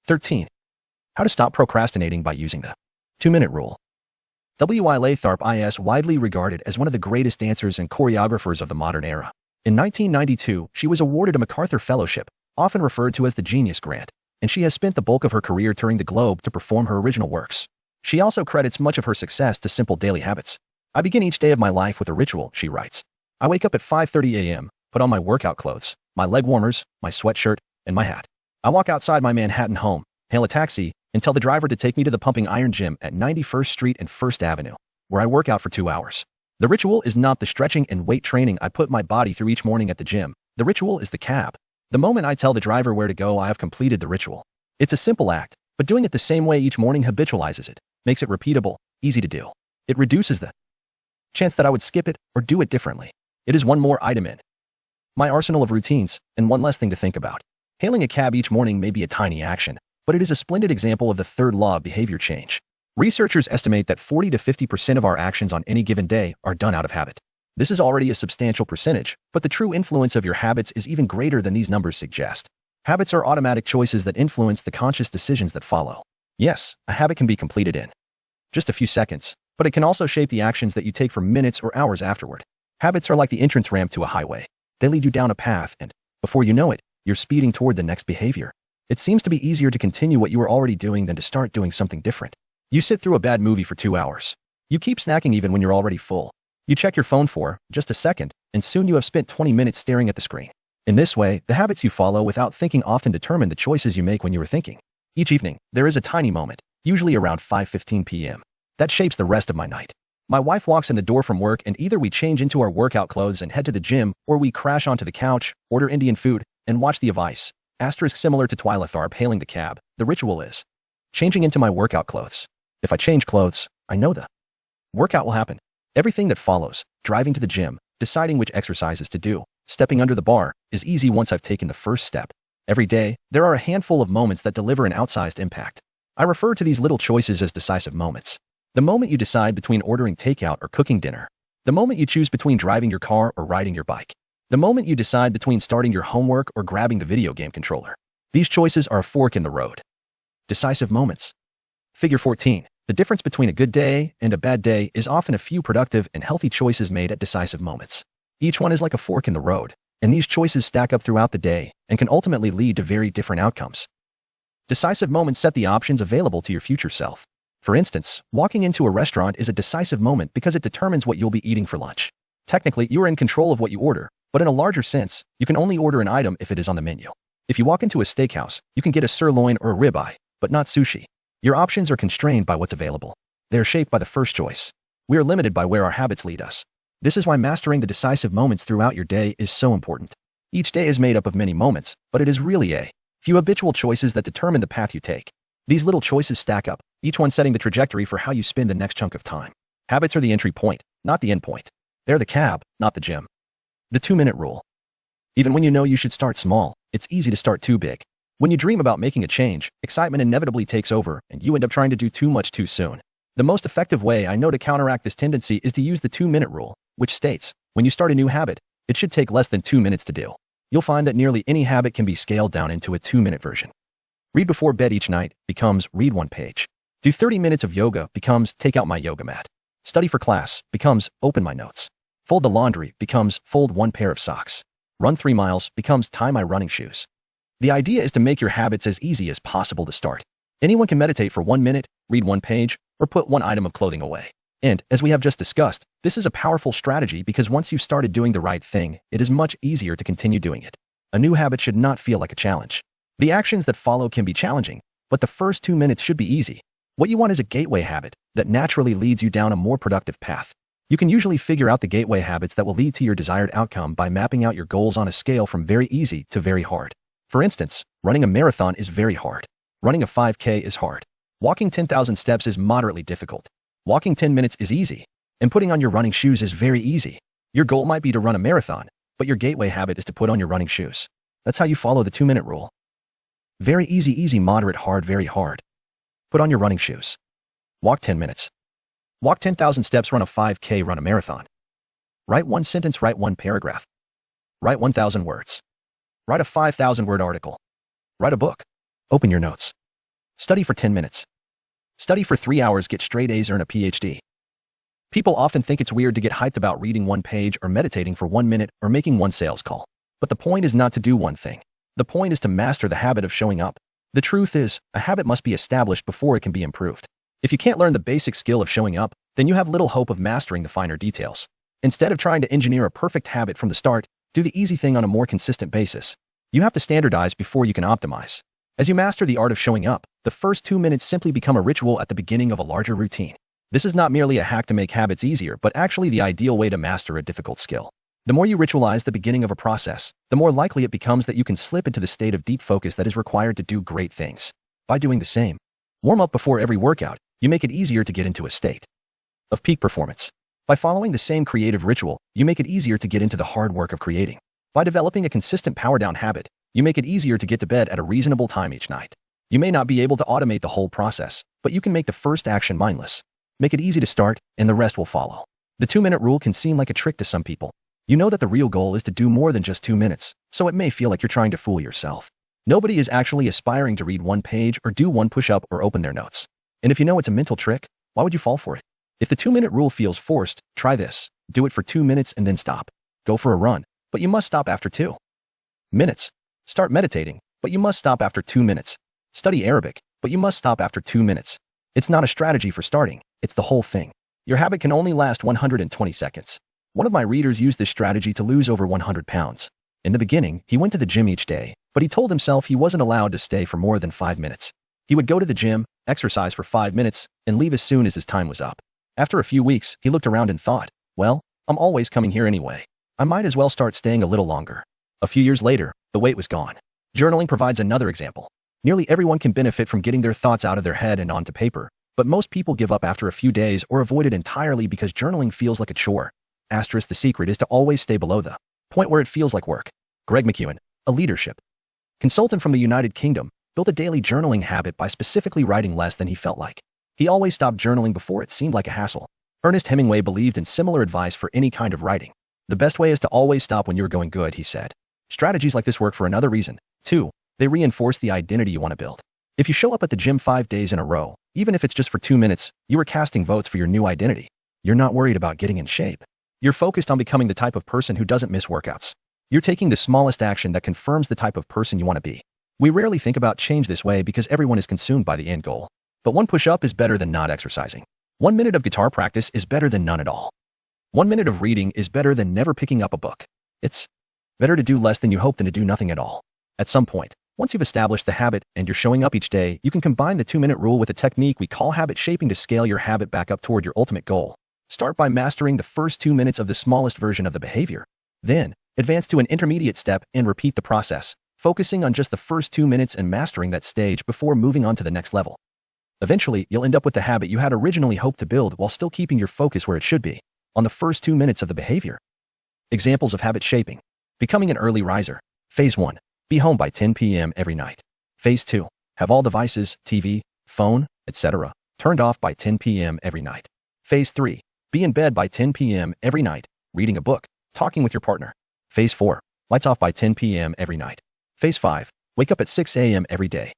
13. How to stop procrastinating by using the 2-minute rule. W.I. Lathrop is widely regarded as one of the greatest dancers and choreographers of the modern era. In 1992, she was awarded a MacArthur Fellowship, often referred to as the Genius Grant, and she has spent the bulk of her career touring the globe to perform her original works. She also credits much of her success to simple daily habits. I begin each day of my life with a ritual, she writes. I wake up at 5:30 a.m., put on my workout clothes, my leg warmers, my sweatshirt, and my hat. I walk outside my Manhattan home, hail a taxi, and tell the driver to take me to the Pumping Iron Gym at 91st Street and 1st Avenue, where I work out for 2 hours. The ritual is not the stretching and weight training I put my body through each morning at the gym. The ritual is the cab. The moment I tell the driver where to go, I have completed the ritual. It's a simple act, but doing it the same way each morning habitualizes it, makes it repeatable, easy to do. It reduces the chance that I would skip it or do it differently. It is one more item in my arsenal of routines and one less thing to think about. Hailing a cab each morning may be a tiny action, but it is a splendid example of the third law of behavior change. Researchers estimate that 40 to 50% of our actions on any given day are done out of habit. This is already a substantial percentage, but the true influence of your habits is even greater than these numbers suggest. Habits are automatic choices that influence the conscious decisions that follow. Yes, a habit can be completed in just a few seconds, but it can also shape the actions that you take for minutes or hours afterward. Habits are like the entrance ramp to a highway. They lead you down a path, and before you know it, you're speeding toward the next behavior. It seems to be easier to continue what you were already doing than to start doing something different. You sit through a bad movie for 2 hours. You keep snacking even when you're already full. You check your phone for just a second, and soon you have spent 20 minutes staring at the screen. In this way, the habits you follow without thinking often determine the choices you make when you were thinking. Each evening, there is a tiny moment, usually around 5:15 p.m., that shapes the rest of my night. My wife walks in the door from work, and either we change into our workout clothes and head to the gym, or we crash onto the couch, order Indian food, and watch The Vice. Asterisk similar to Twylatharp hailing the cab, the ritual is changing into my workout clothes. If I change clothes, I know the workout will happen. Everything that follows, driving to the gym, deciding which exercises to do, stepping under the bar, is easy once I've taken the first step. Every day, there are a handful of moments that deliver an outsized impact. I refer to these little choices as decisive moments. The moment you decide between ordering takeout or cooking dinner. The moment you choose between driving your car or riding your bike. The moment you decide between starting your homework or grabbing the video game controller. These choices are a fork in the road. Decisive moments. Figure 14. The difference between a good day and a bad day is often a few productive and healthy choices made at decisive moments. Each one is like a fork in the road, and these choices stack up throughout the day and can ultimately lead to very different outcomes. Decisive moments set the options available to your future self. For instance, walking into a restaurant is a decisive moment because it determines what you'll be eating for lunch. Technically, you are in control of what you order, but in a larger sense, you can only order an item if it is on the menu. If you walk into a steakhouse, you can get a sirloin or a ribeye, but not sushi. Your options are constrained by what's available. They are shaped by the first choice. We are limited by where our habits lead us. This is why mastering the decisive moments throughout your day is so important. Each day is made up of many moments, but it is really a few habitual choices that determine the path you take. These little choices stack up, each one setting the trajectory for how you spend the next chunk of time. Habits are the entry point, not the end point. They're the cab, not the gym. The 2-minute rule. Even when you know you should start small, it's easy to start too big. When you dream about making a change, excitement inevitably takes over, and you end up trying to do too much too soon. The most effective way I know to counteract this tendency is to use the 2-minute rule, which states, when you start a new habit, it should take less than 2 minutes to do. You'll find that nearly any habit can be scaled down into a 2-minute version. Read before bed each night becomes read one page. Do 30 minutes of yoga becomes take out my yoga mat. Study for class becomes open my notes. Fold the laundry becomes fold one pair of socks. Run 3 miles becomes tie my running shoes. The idea is to make your habits as easy as possible to start. Anyone can meditate for 1 minute, read 1 page, or put 1 item of clothing away. And, as we have just discussed, this is a powerful strategy because once you've started doing the right thing, it is much easier to continue doing it. A new habit should not feel like a challenge. The actions that follow can be challenging, but the first 2 minutes should be easy. What you want is a gateway habit that naturally leads you down a more productive path. You can usually figure out the gateway habits that will lead to your desired outcome by mapping out your goals on a scale from very easy to very hard. For instance, running a marathon is very hard. Running a 5K is hard. Walking 10,000 steps is moderately difficult. Walking 10 minutes is easy. And putting on your running shoes is very easy. Your goal might be to run a marathon, but your gateway habit is to put on your running shoes. That's how you follow the 2-minute rule. Very easy, easy, moderate, hard, very hard. Put on your running shoes. Walk 10 minutes. Walk 10,000 steps, run a 5K, run a marathon. Write 1 sentence, write 1 paragraph. Write 1,000 words. Write a 5,000-word article. Write a book. Open your notes. Study for 10 minutes. Study for 3 hours, get straight A's, earn a PhD. People often think it's weird to get hyped about reading one page or meditating for 1 minute or making one sales call. But the point is not to do one thing. The point is to master the habit of showing up. The truth is, a habit must be established before it can be improved. If you can't learn the basic skill of showing up, then you have little hope of mastering the finer details. Instead of trying to engineer a perfect habit from the start, do the easy thing on a more consistent basis. You have to standardize before you can optimize. As you master the art of showing up, the first 2 minutes simply become a ritual at the beginning of a larger routine. This is not merely a hack to make habits easier, but actually the ideal way to master a difficult skill. The more you ritualize the beginning of a process, the more likely it becomes that you can slip into the state of deep focus that is required to do great things. By doing the same, warm up before every workout, you make it easier to get into a state of peak performance. By following the same creative ritual, you make it easier to get into the hard work of creating. By developing a consistent power down habit, you make it easier to get to bed at a reasonable time each night. You may not be able to automate the whole process, but you can make the first action mindless. Make it easy to start, and the rest will follow. The 2-minute rule can seem like a trick to some people. You know that the real goal is to do more than just 2 minutes, so it may feel like you're trying to fool yourself. Nobody is actually aspiring to read one page or do one push-up or open their notes. And if you know it's a mental trick, why would you fall for it? If the 2-minute rule feels forced, try this. Do it for 2 minutes and then stop. Go for a run, but you must stop after 2 minutes. Start meditating, but you must stop after 2 minutes. Study Arabic, but you must stop after 2 minutes. It's not a strategy for starting, it's the whole thing. Your habit can only last 120 seconds. One of my readers used this strategy to lose over 100 pounds. In the beginning, he went to the gym each day, but he told himself he wasn't allowed to stay for more than 5 minutes. He would go to the gym, exercise for 5 minutes, and leave as soon as his time was up. After a few weeks, he looked around and thought, well, I'm always coming here anyway. I might as well start staying a little longer. A few years later, the weight was gone. Journaling provides another example. Nearly everyone can benefit from getting their thoughts out of their head and onto paper, but most people give up after a few days or avoid it entirely because journaling feels like a chore. The secret is to always stay below the point where it feels like work. Greg McEwen, a leadership consultant from the United Kingdom, built a daily journaling habit by specifically writing less than he felt like. He always stopped journaling before it seemed like a hassle. Ernest Hemingway believed in similar advice for any kind of writing. The best way is to always stop when you're going good, he said. Strategies like this work for another reason, too. They reinforce the identity you want to build. If you show up at the gym 5 days in a row, even if it's just for 2 minutes, you are casting votes for your new identity. You're not worried about getting in shape. You're focused on becoming the type of person who doesn't miss workouts. You're taking the smallest action that confirms the type of person you want to be. We rarely think about change this way because everyone is consumed by the end goal. But one push-up is better than not exercising. 1 minute of guitar practice is better than none at all. 1 minute of reading is better than never picking up a book. It's better to do less than you hope than to do nothing at all. At some point, once you've established the habit and you're showing up each day, you can combine the 2-minute rule with a technique we call habit shaping to scale your habit back up toward your ultimate goal. Start by mastering the first 2 minutes of the smallest version of the behavior. Then, advance to an intermediate step and repeat the process, focusing on just the first 2 minutes and mastering that stage before moving on to the next level. Eventually, you'll end up with the habit you had originally hoped to build while still keeping your focus where it should be, on the first 2 minutes of the behavior. Examples of habit shaping. Becoming an early riser. Phase 1. Be home by 10 p.m. every night. Phase 2. Have all devices, TV, phone, etc., turned off by 10 p.m. every night. Phase 3. Be in bed by 10 p.m. every night, reading a book, talking with your partner. Phase 4. Lights off by 10 p.m. every night. Phase 5. Wake up at 6 a.m. every day.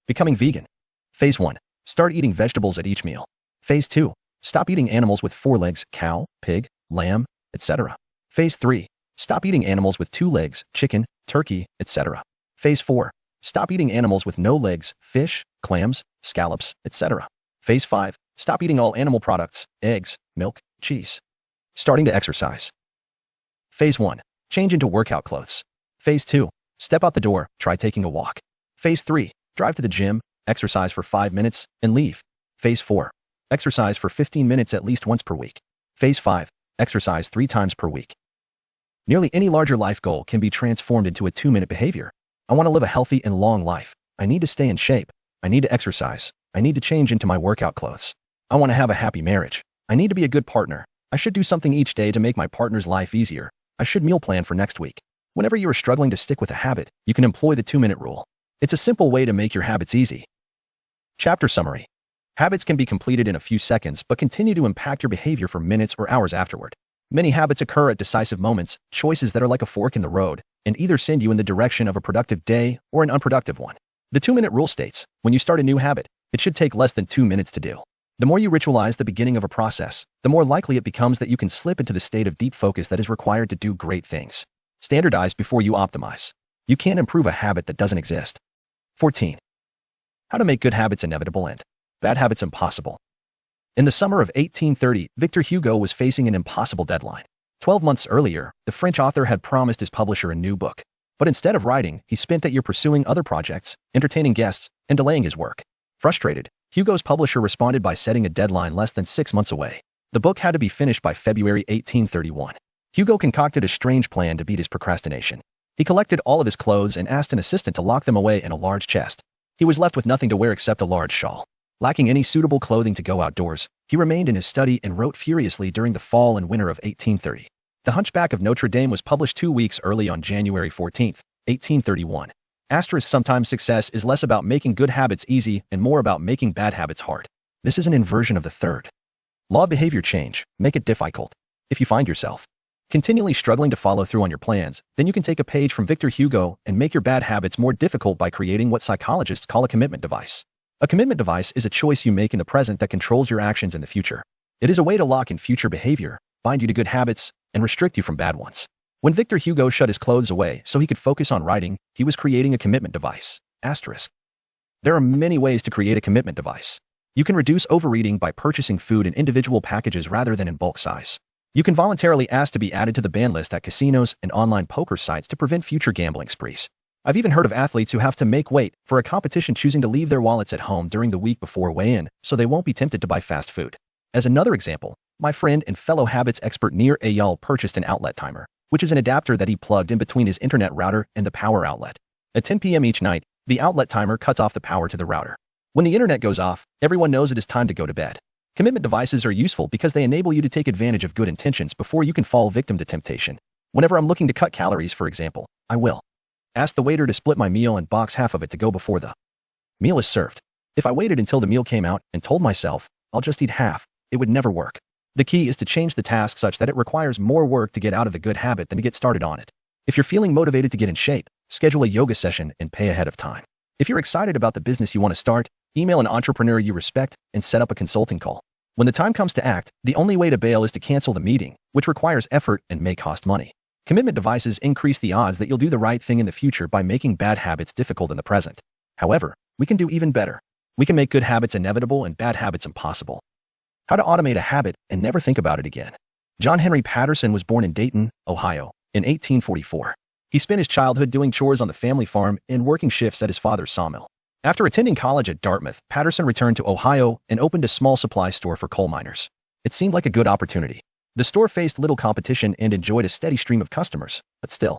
Becoming vegan. Phase 1. Start eating vegetables at each meal. Phase 2. Stop eating animals with 4 legs, cow, pig, lamb, etc. Phase 3. Stop eating animals with 2 legs, chicken, turkey, etc. Phase 4. Stop eating animals with no legs, fish, clams, scallops, etc. Phase 5. Stop eating all animal products, eggs, milk, cheese. Starting to exercise. Phase 1. Change into workout clothes. Phase 2. Step out the door, try taking a walk. Phase 3. Drive to the gym, exercise for 5 minutes, and leave. Phase 4. Exercise for 15 minutes at least once per week. Phase 5. Exercise 3 times per week. Nearly any larger life goal can be transformed into a 2-minute behavior. I want to live a healthy and long life. I need to stay in shape. I need to exercise. I need to change into my workout clothes. I want to have a happy marriage. I need to be a good partner. I should do something each day to make my partner's life easier. I should meal plan for next week. Whenever you are struggling to stick with a habit, you can employ the 2-minute rule. It's a simple way to make your habits easy. Chapter summary. Habits can be completed in a few seconds but continue to impact your behavior for minutes or hours afterward. Many habits occur at decisive moments, choices that are like a fork in the road, and either send you in the direction of a productive day or an unproductive one. The 2-minute rule states, when you start a new habit, it should take less than 2 minutes to do. The more you ritualize the beginning of a process, the more likely it becomes that you can slip into the state of deep focus that is required to do great things. Standardize before you optimize. You can't improve a habit that doesn't exist. 14. How to make good habits inevitable and bad habits impossible. In the summer of 1830, Victor Hugo was facing an impossible deadline. 12 months earlier, the French author had promised his publisher a new book. But instead of writing, he spent that year pursuing other projects, entertaining guests, and delaying his work. Frustrated, Hugo's publisher responded by setting a deadline less than 6 months away. The book had to be finished by February 1831. Hugo concocted a strange plan to beat his procrastination. He collected all of his clothes and asked an assistant to lock them away in a large chest. He was left with nothing to wear except a large shawl. Lacking any suitable clothing to go outdoors, he remained in his study and wrote furiously during the fall and winter of 1830. The Hunchback of Notre Dame was published 2 weeks early on January 14, 1831. Sometimes success is less about making good habits easy and more about making bad habits hard. This is an inversion of the third law of behavior change. Make it difficult. If you find yourself continually struggling to follow through on your plans, then you can take a page from Victor Hugo and make your bad habits more difficult by creating what psychologists call a commitment device. A commitment device is a choice you make in the present that controls your actions in the future. It is a way to lock in future behavior, bind you to good habits, and restrict you from bad ones. When Victor Hugo shut his clothes away so he could focus on writing, he was creating a commitment device. There are many ways to create a commitment device. You can reduce overeating by purchasing food in individual packages rather than in bulk size. You can voluntarily ask to be added to the ban list at casinos and online poker sites to prevent future gambling sprees. I've even heard of athletes who have to make weight for a competition choosing to leave their wallets at home during the week before weigh-in so they won't be tempted to buy fast food. As another example, my friend and fellow habits expert Nir Eyal purchased an outlet timer, which is an adapter that he plugged in between his internet router and the power outlet. At 10 p.m. each night, the outlet timer cuts off the power to the router. When the internet goes off, everyone knows it is time to go to bed. Commitment devices are useful because they enable you to take advantage of good intentions before you can fall victim to temptation. Whenever I'm looking to cut calories, for example, I will ask the waiter to split my meal and box half of it to go before the meal is served. If I waited until the meal came out and told myself, I'll just eat half, it would never work. The key is to change the task such that it requires more work to get out of the good habit than to get started on it. If you're feeling motivated to get in shape, schedule a yoga session and pay ahead of time. If you're excited about the business you want to start, email an entrepreneur you respect and set up a consulting call. When the time comes to act, the only way to bail is to cancel the meeting, which requires effort and may cost money. Commitment devices increase the odds that you'll do the right thing in the future by making bad habits difficult in the present. However, we can do even better. We can make good habits inevitable and bad habits impossible. How to automate a habit and never think about it again. John Henry Patterson was born in Dayton, Ohio, in 1844. He spent his childhood doing chores on the family farm and working shifts at his father's sawmill. After attending college at Dartmouth, Patterson returned to Ohio and opened a small supply store for coal miners. It seemed like a good opportunity. The store faced little competition and enjoyed a steady stream of customers, but still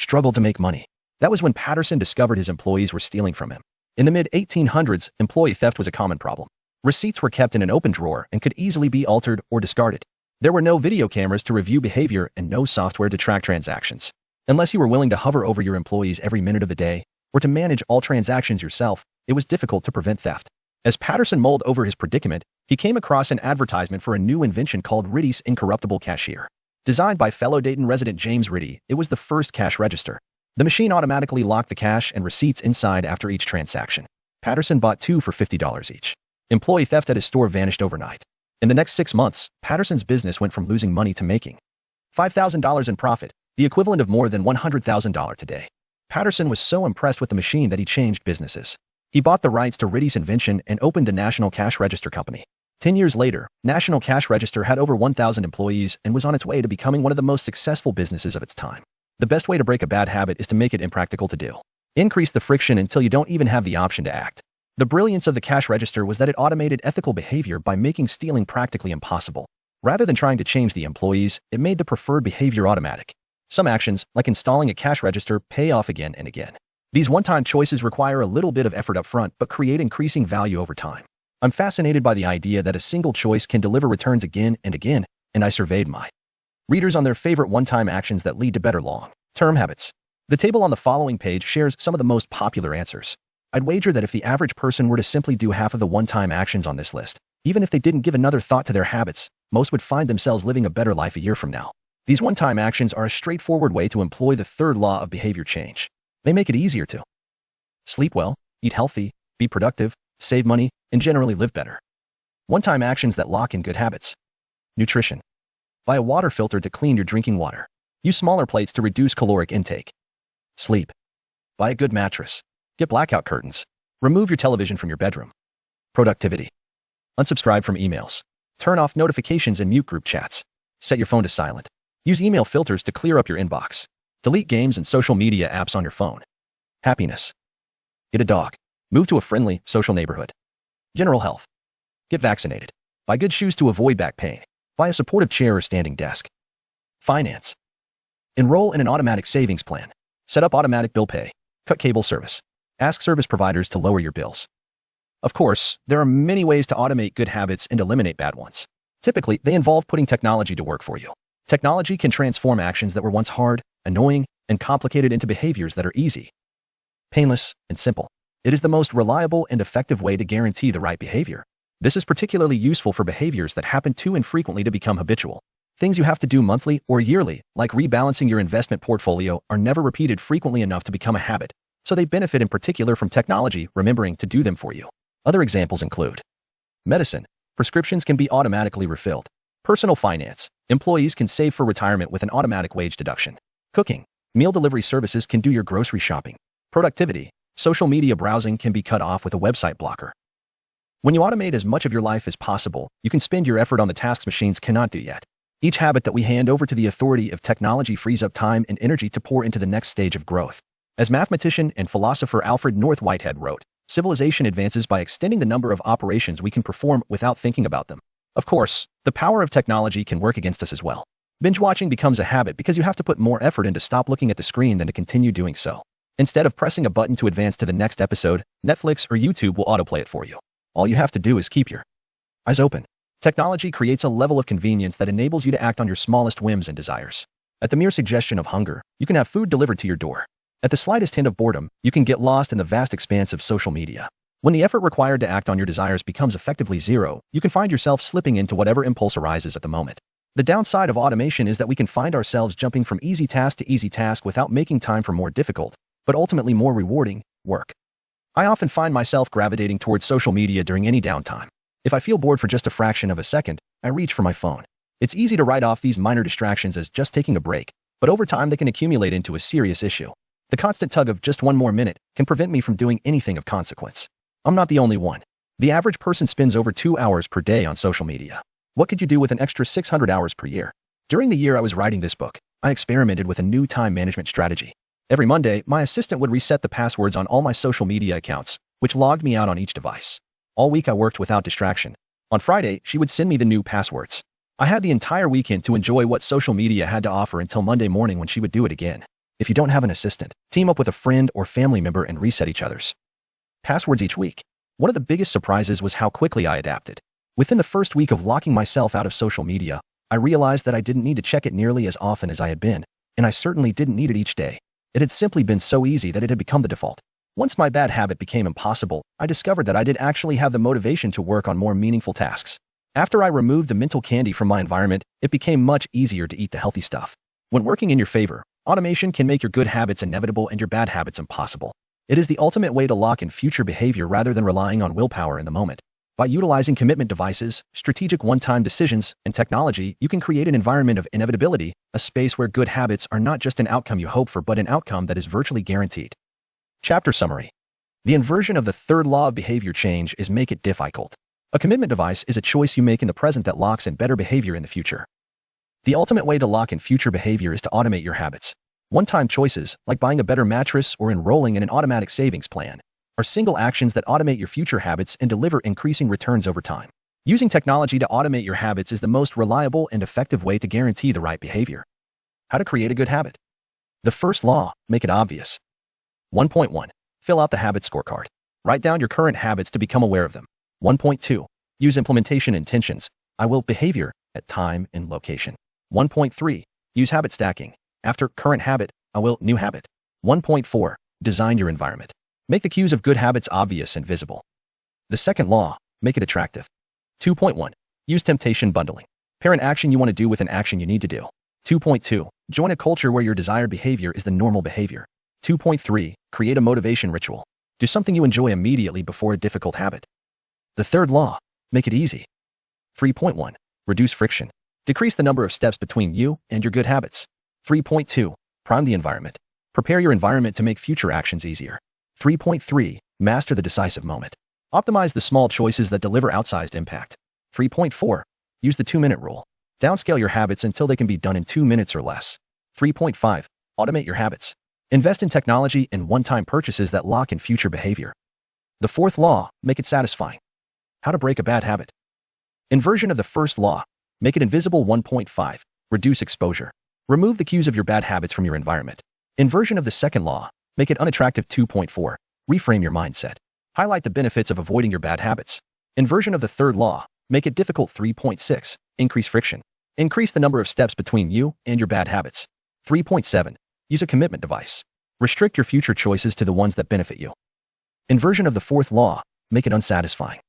struggled to make money. That was when Patterson discovered his employees were stealing from him. In the mid-1800s, employee theft was a common problem. Receipts were kept in an open drawer and could easily be altered or discarded. There were no video cameras to review behavior and no software to track transactions. Unless you were willing to hover over your employees every minute of the day or to manage all transactions yourself, it was difficult to prevent theft. As Patterson mulled over his predicament, he came across an advertisement for a new invention called Ritty's Incorruptible Cashier. Designed by fellow Dayton resident James Ritty, it was the first cash register. The machine automatically locked the cash and receipts inside after each transaction. Patterson bought 2 for $50 each. Employee theft at his store vanished overnight. In the next 6 months, Patterson's business went from losing money to making $5,000 in profit, the equivalent of more than $100,000 today. Patterson was so impressed with the machine that he changed businesses. He bought the rights to Ritty's invention and opened a National Cash Register company. 10 years later, National Cash Register had over 1,000 employees and was on its way to becoming one of the most successful businesses of its time. The best way to break a bad habit is to make it impractical to do. Increase the friction until you don't even have the option to act. The brilliance of the cash register was that it automated ethical behavior by making stealing practically impossible. Rather than trying to change the employees, it made the preferred behavior automatic. Some actions, like installing a cash register, pay off again and again. These one-time choices require a little bit of effort up front, but create increasing value over time. I'm fascinated by the idea that a single choice can deliver returns again and again, and I surveyed my readers on their favorite one-time actions that lead to better long-term habits. The table on the following page shares some of the most popular answers. I'd wager that if the average person were to simply do half of the one-time actions on this list, even if they didn't give another thought to their habits, most would find themselves living a better life a year from now. These one-time actions are a straightforward way to employ the third law of behavior change. They make it easier to sleep well, eat healthy, be productive, save money, and generally live better. One-time actions that lock in good habits. Nutrition. Buy a water filter to clean your drinking water. Use smaller plates to reduce caloric intake. Sleep. Buy a good mattress. Get blackout curtains. Remove your television from your bedroom. Productivity. Unsubscribe from emails. Turn off notifications and mute group chats. Set your phone to silent. Use email filters to clear up your inbox. Delete games and social media apps on your phone. Happiness. Get a dog. Move to a friendly, social neighborhood. General health. Get vaccinated. Buy good shoes to avoid back pain. Buy a supportive chair or standing desk. Finance. Enroll in an automatic savings plan. Set up automatic bill pay. Cut cable service. Ask service providers to lower your bills. Of course, there are many ways to automate good habits and eliminate bad ones. Typically, they involve putting technology to work for you. Technology can transform actions that were once hard, annoying, and complicated into behaviors that are easy, painless, and simple. It is the most reliable and effective way to guarantee the right behavior. This is particularly useful for behaviors that happen too infrequently to become habitual. Things you have to do monthly or yearly, like rebalancing your investment portfolio, are never repeated frequently enough to become a habit, so they benefit in particular from technology remembering to do them for you. Other examples include medicine. Prescriptions can be automatically refilled. Personal finance. Employees can save for retirement with an automatic wage deduction. Cooking. Meal delivery services can do your grocery shopping. Productivity. Social media browsing can be cut off with a website blocker. When you automate as much of your life as possible, you can spend your effort on the tasks machines cannot do yet. Each habit that we hand over to the authority of technology frees up time and energy to pour into the next stage of growth. As mathematician and philosopher Alfred North Whitehead wrote, civilization advances by extending the number of operations we can perform without thinking about them. Of course, the power of technology can work against us as well. Binge watching becomes a habit because you have to put more effort in to stop looking at the screen than to continue doing so. Instead of pressing a button to advance to the next episode, Netflix or YouTube will autoplay it for you. All you have to do is keep your eyes open. Technology creates a level of convenience that enables you to act on your smallest whims and desires. At the mere suggestion of hunger, you can have food delivered to your door. At the slightest hint of boredom, you can get lost in the vast expanse of social media. When the effort required to act on your desires becomes effectively zero, you can find yourself slipping into whatever impulse arises at the moment. The downside of automation is that we can find ourselves jumping from easy task to easy task without making time for more difficult, but ultimately more rewarding, work. I often find myself gravitating towards social media during any downtime. If I feel bored for just a fraction of a second, I reach for my phone. It's easy to write off these minor distractions as just taking a break, but over time they can accumulate into a serious issue. The constant tug of just one more minute can prevent me from doing anything of consequence. I'm not the only one. The average person spends over 2 hours per day on social media. What could you do with an extra 600 hours per year? During the year I was writing this book, I experimented with a new time management strategy. Every Monday, my assistant would reset the passwords on all my social media accounts, which logged me out on each device. All week I worked without distraction. On Friday, she would send me the new passwords. I had the entire weekend to enjoy what social media had to offer until Monday morning when she would do it again. If you don't have an assistant, team up with a friend or family member and reset each other's passwords each week. One of the biggest surprises was how quickly I adapted. Within the first week of locking myself out of social media, I realized that I didn't need to check it nearly as often as I had been, and I certainly didn't need it each day. It had simply been so easy that it had become the default. Once my bad habit became impossible, I discovered that I did actually have the motivation to work on more meaningful tasks. After I removed the mental candy from my environment, it became much easier to eat the healthy stuff. When working in your favor, automation can make your good habits inevitable and your bad habits impossible. It is the ultimate way to lock in future behavior rather than relying on willpower in the moment. By utilizing commitment devices, strategic one-time decisions, and technology, you can create an environment of inevitability, a space where good habits are not just an outcome you hope for but an outcome that is virtually guaranteed. Chapter Summary. The inversion of the third law of behavior change is make it difficult. A commitment device is a choice you make in the present that locks in better behavior in the future. The ultimate way to lock in future behavior is to automate your habits. One-time choices, like buying a better mattress or enrolling in an automatic savings plan, are single actions that automate your future habits and deliver increasing returns over time. Using technology to automate your habits is the most reliable and effective way to guarantee the right behavior. How to create a good habit. The first law, make it obvious. 1.1. Fill out the habit scorecard. Write down your current habits to become aware of them. 1.2. Use implementation intentions. I will behavior at time and location. 1.3. Use habit stacking. After current habit, I will new habit. 1.4. Design your environment. Make the cues of good habits obvious and visible. The second law, make it attractive. 2.1. Use temptation bundling. Pair an action you want to do with an action you need to do. 2.2. Join a culture where your desired behavior is the normal behavior. 2.3. Create a motivation ritual. Do something you enjoy immediately before a difficult habit. The third law, make it easy. 3.1. Reduce friction. Decrease the number of steps between you and your good habits. 3.2. Prime the environment. Prepare your environment to make future actions easier. 3.3. Master the decisive moment. Optimize the small choices that deliver outsized impact. 3.4. Use the 2-minute rule. Downscale your habits until they can be done in 2 minutes or less. 3.5. Automate your habits. Invest in technology and one-time purchases that lock in future behavior. The fourth law, make it satisfying. How to break a bad habit. Inversion of the first law, make it invisible. 1.5. Reduce exposure. Remove the cues of your bad habits from your environment. Inversion of the second law, make it unattractive. 2.4. Reframe your mindset. Highlight the benefits of avoiding your bad habits. Inversion of the third law, make it difficult. 3.6. Increase friction. Increase the number of steps between you and your bad habits. 3.7. Use a commitment device. Restrict your future choices to the ones that benefit you. Inversion of the fourth law, make it unsatisfying.